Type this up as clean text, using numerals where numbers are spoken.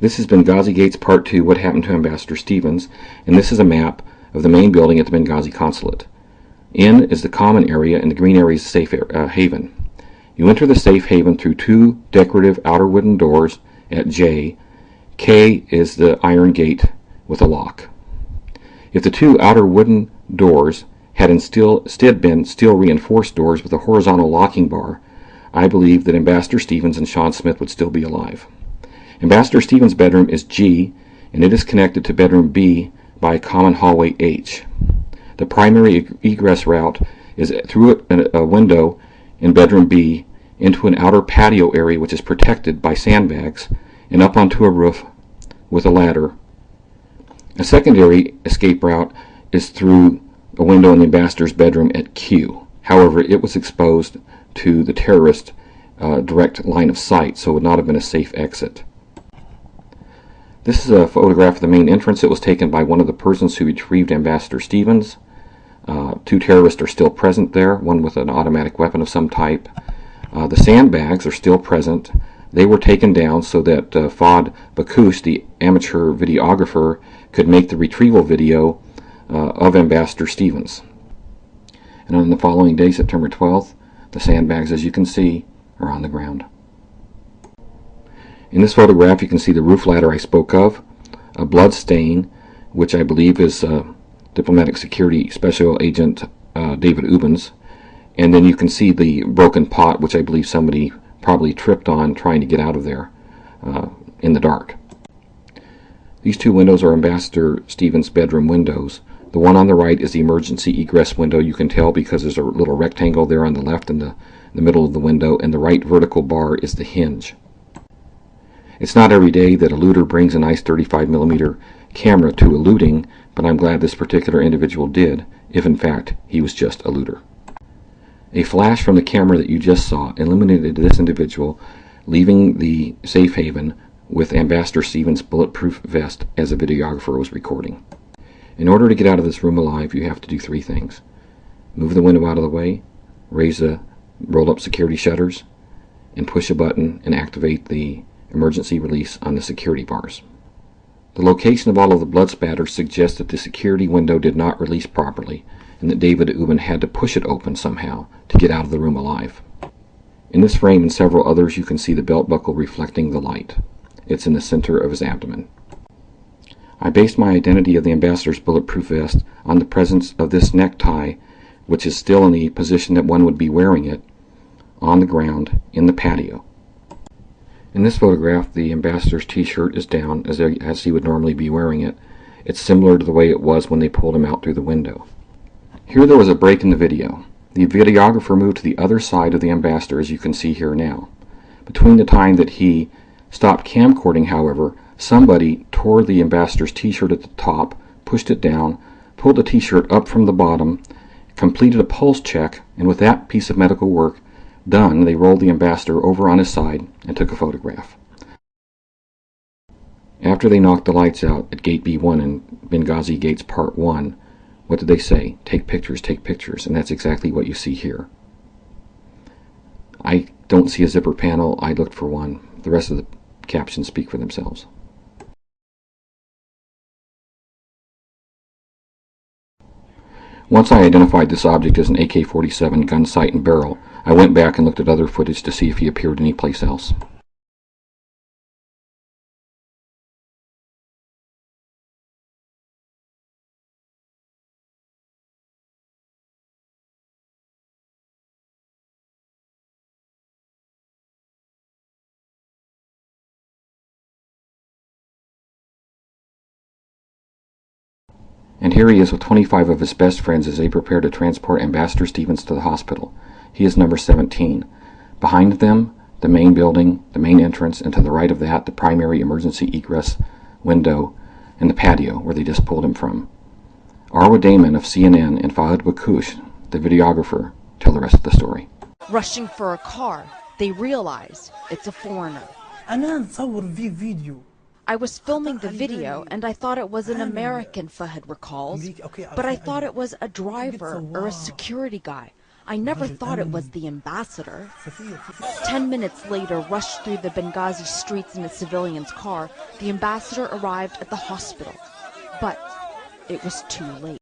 This is Benghazi Gates Part 2, What Happened to Ambassador Stevens, and this is a map of the main building at the Benghazi consulate. N is the common area, and the green area is the safe haven. You enter the safe haven through two decorative outer wooden doors at J. K is the iron gate with a lock. If the two outer wooden doors had instead been steel reinforced doors with a horizontal locking bar, I believe that Ambassador Stevens and Sean Smith would still be alive. Ambassador Stevens' bedroom is G, and it is connected to bedroom B by a common hallway H. The primary egress route is through a window in bedroom B into an outer patio area which is protected by sandbags and up onto a roof with a ladder. A secondary escape route is through a window in the ambassador's bedroom at Q. However, it was exposed to the terrorist direct line of sight, so it would not have been a safe exit. This is a photograph of the main entrance. It was taken by one of the persons who retrieved Ambassador Stevens. Two terrorists are still present there, one with an automatic weapon of some type. The sandbags are still present. They were taken down so that Fahd Bakoush, the amateur videographer, could make the retrieval video of Ambassador Stevens. And on the following day, September 12th, the sandbags, as you can see, are on the ground. In this photograph, you can see the roof ladder I spoke of, a blood stain, which I believe is Diplomatic Security Special Agent David Ubens, and then you can see the broken pot, which I believe somebody probably tripped on trying to get out of there in the dark. These two windows are Ambassador Stevens' bedroom windows. The one on the right is the emergency egress window. You can tell because there's a little rectangle there on the left in the middle of the window, and the right vertical bar is the hinge. It's not every day that a looter brings a nice 35mm camera to a looting, but I'm glad this particular individual did, if in fact he was just a looter. A flash from the camera that you just saw illuminated this individual leaving the safe haven with Ambassador Stevens' bulletproof vest as a videographer was recording. In order to get out of this room alive, you have to do three things. Move the window out of the way, raise the roll-up security shutters, and push a button and activate the emergency release on the security bars. The location of all of the blood spatters suggests that the security window did not release properly and that David Ubben had to push it open somehow to get out of the room alive. In this frame and several others, you can see the belt buckle reflecting the light. It's in the center of his abdomen. I based my identity of the ambassador's bulletproof vest on the presence of this necktie, which is still in the position that one would be wearing it, on the ground in the patio. In this photograph, the ambassador's t-shirt is down as he would normally be wearing it. It's similar to the way it was when they pulled him out through the window. Here there was a break in the video. The videographer moved to the other side of the ambassador, as you can see here now. Between the time that he stopped camcording, however, somebody tore the ambassador's t-shirt at the top, pushed it down, pulled the t-shirt up from the bottom, completed a pulse check, and with that piece of medical work done, they rolled the ambassador over on his side and took a photograph. After they knocked the lights out at Gate B1 in Benghazi Gates Part 1, what did they say? Take pictures, and that's exactly what you see here. I don't see a zipper panel. I looked for one. The rest of the captions speak for themselves. Once I identified this object as an AK-47 gun sight and barrel, I went back and looked at other footage to see if he appeared anyplace else. And here he is with 25 of his best friends as they prepare to transport Ambassador Stevens to the hospital. He is number 17. Behind them, the main building, the main entrance, and to the right of that, the primary emergency egress window and the patio where they just pulled him from. Arwa Damon of CNN and Fahd Bakoush, the videographer, tell the rest of the story. Rushing for a car, they realize it's a foreigner. I was filming the video and I thought it was an American, Fahd recalls, but I thought it was a driver or a security guy. I never thought it was the ambassador. 10 minutes later, rushed through the Benghazi streets in a civilian's car, the ambassador arrived at the hospital. But it was too late.